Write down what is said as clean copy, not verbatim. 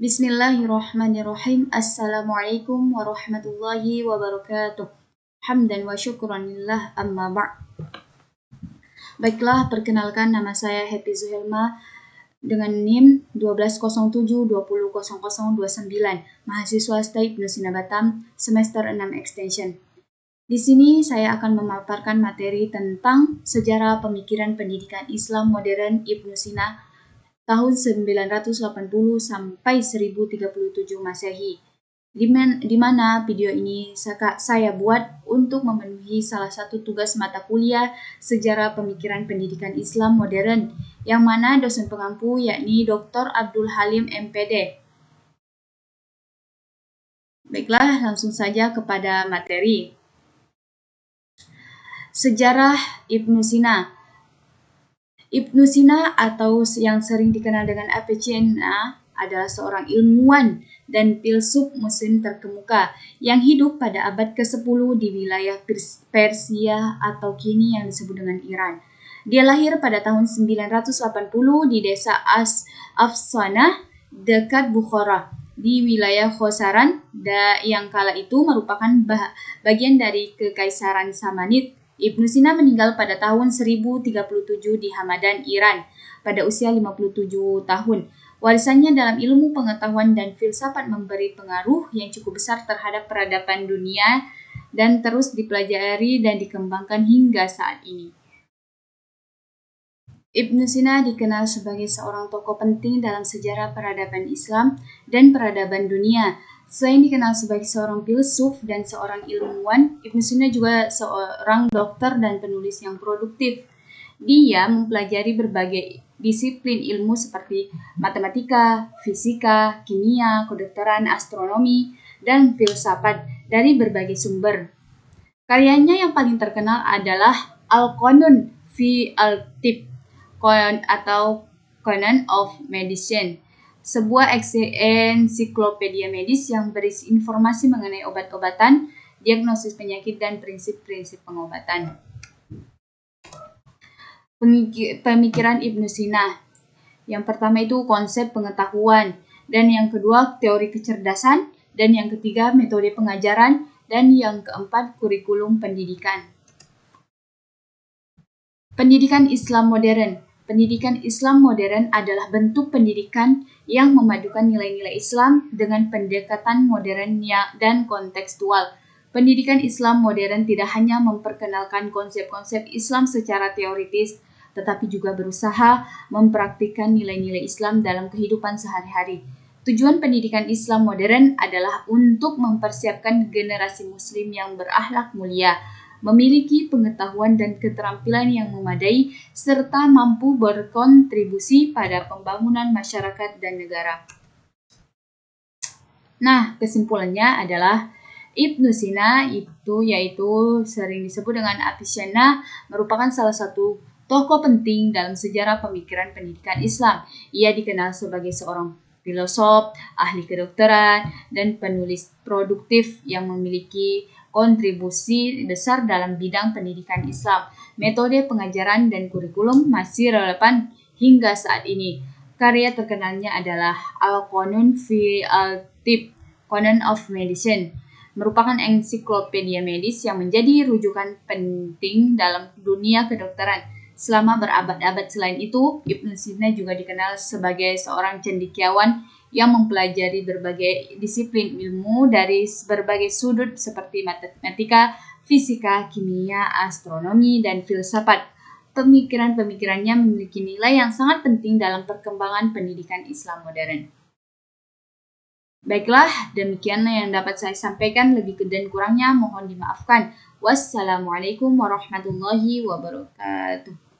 Bismillahirrahmanirrahim. Assalamualaikum warahmatullahi wabarakatuh. Hamdan wa syukran lillah amma ba'. Baiklah, perkenalkan nama saya Happy Zuhelma dengan NIM 1207200029, mahasiswa STAI Ibnu Sina Batam, semester 6 extension. Di sini saya akan memaparkan materi tentang sejarah pemikiran pendidikan Islam modern Ibnu Sina tahun 980 sampai 1037 Masehi, di mana video ini saya buat untuk memenuhi salah satu tugas mata kuliah sejarah pemikiran pendidikan Islam modern, yang mana dosen pengampu yakni Dr. Abdul Halim MPD. Baiklah, langsung saja kepada materi. Sejarah Ibnu Sina. Ibnu Sina atau yang sering dikenal dengan Avicenna adalah seorang ilmuwan dan filsuf muslim terkemuka yang hidup pada abad ke-10 di wilayah Persia atau kini yang disebut dengan Iran. Dia lahir pada tahun 980 di desa Afsanah dekat Bukhara di wilayah Khorasan yang kala itu merupakan bagian dari Kekaisaran Samanid. Ibnu Sina meninggal pada tahun 1037 di Hamadan, Iran, pada usia 57 tahun. Warisannya dalam ilmu pengetahuan dan filsafat memberi pengaruh yang cukup besar terhadap peradaban dunia dan terus dipelajari dan dikembangkan hingga saat ini. Ibnu Sina dikenal sebagai seorang tokoh penting dalam sejarah peradaban Islam dan peradaban dunia. Selain dikenal sebagai seorang filsuf dan seorang ilmuwan, Ibnu Sina juga seorang dokter dan penulis yang produktif. Dia mempelajari berbagai disiplin ilmu seperti matematika, fisika, kimia, kedokteran, astronomi, dan filsafat dari berbagai sumber. Karyanya yang paling terkenal adalah Al-Qanun fi al-Tibb atau Canon of Medicine, sebuah ensiklopedia medis yang berisi informasi mengenai obat-obatan, diagnosis penyakit, dan prinsip-prinsip pengobatan. Pemikiran Ibnu Sina. Yang pertama itu konsep pengetahuan, dan yang kedua teori kecerdasan, dan yang ketiga metode pengajaran, dan yang keempat kurikulum pendidikan. Pendidikan Islam modern. Pendidikan Islam modern adalah bentuk pendidikan yang memadukan nilai-nilai Islam dengan pendekatan modern dan kontekstual. Pendidikan Islam modern tidak hanya memperkenalkan konsep-konsep Islam secara teoritis, tetapi juga berusaha mempraktikkan nilai-nilai Islam dalam kehidupan sehari-hari. Tujuan pendidikan Islam modern adalah untuk mempersiapkan generasi Muslim yang berakhlak mulia, memiliki pengetahuan dan keterampilan yang memadai, serta mampu berkontribusi pada pembangunan masyarakat dan negara. Nah, kesimpulannya adalah Ibnu Sina yaitu sering disebut dengan Avicenna, merupakan salah satu tokoh penting dalam sejarah pemikiran pendidikan Islam. Ia dikenal sebagai seorang filosof, ahli kedokteran, dan penulis produktif yang memiliki kontribusi besar dalam bidang pendidikan Islam. Metode pengajaran dan kurikulum masih relevan hingga saat ini. Karya terkenalnya adalah Al-Qanun fi al-Tibb, Canon of Medicine, merupakan ensiklopedia medis yang menjadi rujukan penting dalam dunia kedokteran selama berabad-abad. Selain itu, Ibnu Sina juga dikenal sebagai seorang cendekiawan yang mempelajari berbagai disiplin ilmu dari berbagai sudut seperti matematika, fisika, kimia, astronomi, dan filsafat. Pemikiran-pemikirannya memiliki nilai yang sangat penting dalam perkembangan pendidikan Islam modern. Baiklah, demikian yang dapat saya sampaikan. Lebih dan kurangnya mohon dimaafkan. Wassalamualaikum warahmatullahi wabarakatuh.